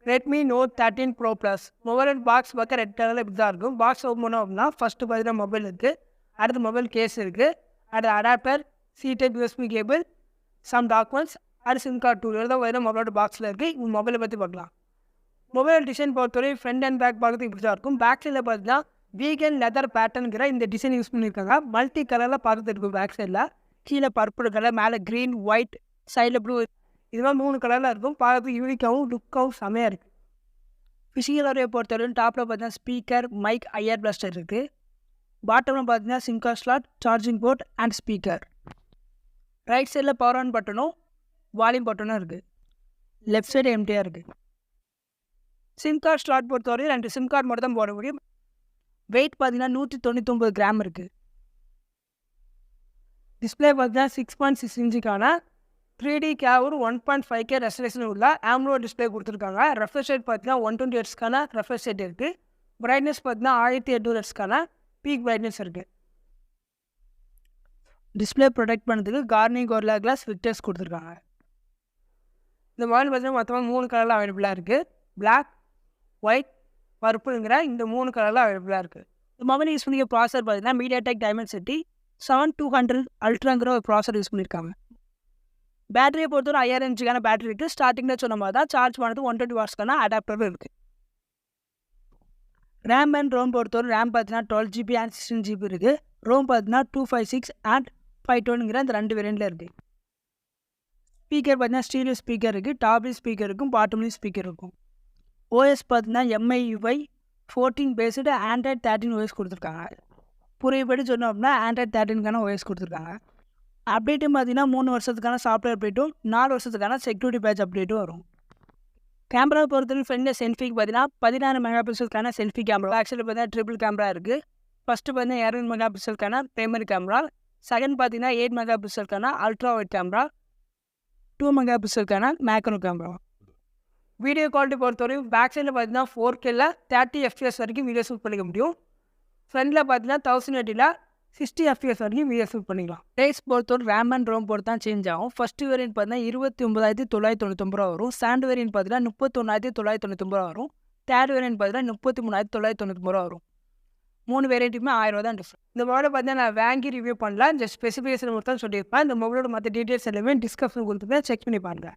Redmi Note 13 Pro Plus mobile box பார்க்க red கலரில் இப்படி தான் இருக்கும். பாக்ஸ் ஓப்பன் பண்ணோம் அப்படின்னா ஃபஸ்ட்டு பார்த்தீங்கன்னா மொபைல் இருக்குது, அடுத்து மொபைல் கேஸ் இருக்குது, அடுத்து adapter, C type USB cable, some documents, அடுத்து சிம் கார்டு டூல் தான் பார்த்தீங்கன்னா மொபைலோட பாக்ஸில் இருக்குது. இந்த மொபைலை பற்றி பார்க்கலாம். மொபைல் டிசைன் பொறுத்தவரை ஃப்ரண்ட் அண்ட் பேக் பார்க்கறதுக்கு இப்படி தான் இருக்கும். பேக் சைடில் பார்த்தீங்கன்னா வீகன் லெதர் பேட்டர்னுங்கிற இந்த டிசைன் யூஸ் பண்ணியிருக்காங்க. மல்டி கலரில் பார்க்கறது இருக்கும். பேக் சைடில் கீழே பர்பிள் கலர், மேலே க்ரீன், ஒயிட், சைடில் ப்ளூ, இதெல்லாம் 3 கலரில் இருக்கும். பார்க்கறதுக்கு யூனிக்காகவும் லுக்காகவும் செமையாக இருக்குது. ஃபிசிக்கல் வரையை பொறுத்தவரைக்கும் டாப்பில் பார்த்தீங்கன்னா ஸ்பீக்கர், மைக், ஐஆர் பிளாஸ்டர் இருக்குது. பாட்டமில் பார்த்தீங்கன்னா sim card slot, charging port and speaker. Right சைடில் பவர் ஆன் பட்டனும் வால்யூம் பட்டனும் இருக்குது. லெஃப்ட் சைடு எம்டியாக இருக்குது. சிம் கார்டு ஸ்லாட் பொறுத்தவரையும் 2 சிம் கார்டு மட்டும் தான் போட முடியும். வெயிட் பார்த்தீங்கன்னா 199 கிராம் இருக்குது. டிஸ்பிளே பார்த்தீங்கன்னா 6.6 இன்ச்சுக்கான 3D கேவர் 1.5K ரெசல்யூஷன் உள்ள AMOLED டிஸ்பிளே கொடுத்துருக்காங்க. ரெஃப்ரெஷ் ரேட் பார்த்தீங்கன்னா 120 ஹெர்ட்ஸ்க்கான ரெஃப்ரெஷ் ரேட் இருக்குது. பிரைட்னஸ் பார்த்தீங்கன்னா 1800 ஹெர்ட்ஸ்க்கான பீக் பிரைட்னஸ் இருக்குது. டிஸ்பிளே ப்ரொடெக்ட் பண்ணுறதுக்கு கார்னிங் கோரில்லா கிளாஸ் ஃபில்டர்ஸ் கொடுத்துருக்காங்க. இந்த மொபைல் பார்த்தீங்கன்னா மொத்தமாக 3 கலரில் அவைலபிளாக இருக்குது. பிளாக், ஒயிட், பர்பிள்ங்கிற இந்த 3 கலரில் அவைலபிளாக இருக்குது. இந்த மொபைல் யூஸ் பண்ணிக்க ப்ராசர் பார்த்தீங்கன்னா MediaTek Dimensity 7200 அல்ட்ராங்கிற ஒரு ப்ராசர் யூஸ் பண்ணியிருக்காங்க. பேட்டரியை பொறுத்தவரை 5000 mAhக்கான பேட்டரி இருக்குது. ஸ்டார்டிங்கில் சொன்ன மாதிரி தான் சார்ஜ் பண்ணது 120 வாட்ஸ்க்கான அடாப்டரும் இருக்குது. ரேம் அண்ட் ரோம் பொறுத்தவரை ரேம் பார்த்தீங்கன்னா 12GB அண்ட் 16GB இருக்குது. ரோம் பார்த்தீங்கன்னா 256 அண்ட் 512ங்கிற இந்த 2 வேரியண்ட்டில் இருக்குது. ஸ்பீக்கர் பார்த்தீங்கன்னா ஸ்டீரியோ ஸ்பீக்கர் இருக்குது. டாப்லேயும் ஸ்பீக்கர் இருக்கும், பாட்டம்லேயும் ஸ்பீக்கர் இருக்கும். OS பார்த்தீங்கன்னா MIUI 14 பேஸ்டு Android 13 OS கொடுத்துருக்காங்க. புரியபடி சொன்னோம் அப்படின்னா Android 13க்கான OS கொடுத்துருக்காங்க. அப்டேட்டும் பார்த்தீங்கன்னா 3 வருஷத்துக்கான சாஃப்ட்வேர் அப்டேட்டும் 4 வருஷத்துக்கான செக்யூரிட்டி பேட்ச் அப்டேட்டும் வரும். கேமரா பொறுத்தவரை ஃப்ரண்டில் செல்ஃபிக்கு பார்த்தீங்கன்னா 16 மெகா பிக்சலுக்கான செல்ஃபி கேமரா. ஆக்சுவலி பார்த்தீங்கன்னா ட்ரிபிள் கேமரா இருக்குது. ஃபஸ்ட்டு பார்த்தீங்கன்னா 200 மெகா பிக்சலுக்கான பிரைமரி கேமரா, செகண்ட் பார்த்தீங்கன்னா 8 மெகா பிக்சலுக்கான அல்ட்ரா ஒயிட் கேமரா, 2 மெகா பிக்சலுக்கான மேக்ரோ கேமரா. வீடியோ குவாலிட்டி பொறுத்தவரையும் பேக் சைடில் பார்த்தீங்கன்னா 4Kல 30 FPS வரைக்கும் வீடியோ ஷூட் பண்ணிக்க முடியும். ஃப்ரண்டில் பார்த்தீங்கன்னா 1080ல் 60 FPS வரைக்கும் வீடியோ ஷூட் பண்ணிக்கலாம். ப்ரைஸ் பொறுத்தவரை ரேம் அண்ட் ரோம் பொறுத்து தான் சேஞ்ச் ஆகும். ஃபஸ்ட்டு வேரியன்ட் பார்த்தீங்கன்னா 29,999 ரூபா வரும். செகண்ட் வேரியன்ட் பார்த்தீங்கன்னா 31,999 ரூபா வரும். தேர்ட் வேரியன்ட் பார்த்தீங்கன்னா 33,999 ரூபா வரும். 3 வேரியண்ட்டுமே 1000 ரூபா தான் டிஃப்ரெண்ட். இந்த மொபைலை பார்த்தீங்கன்னா நான் வாங்கி ரிவ்யூ பண்ணல, இந்த ஸ்பெசிஃபிகேஷன் மட்டும் தான் சொல்லியிருப்பேன். இந்த மொபைலோட மற்ற டீட்டெயில்ஸ் எல்லாமே டிஸ்கிரிப்ஷன் கொடுத்துருப்பேன், செக் பண்ணி பாருங்கள்.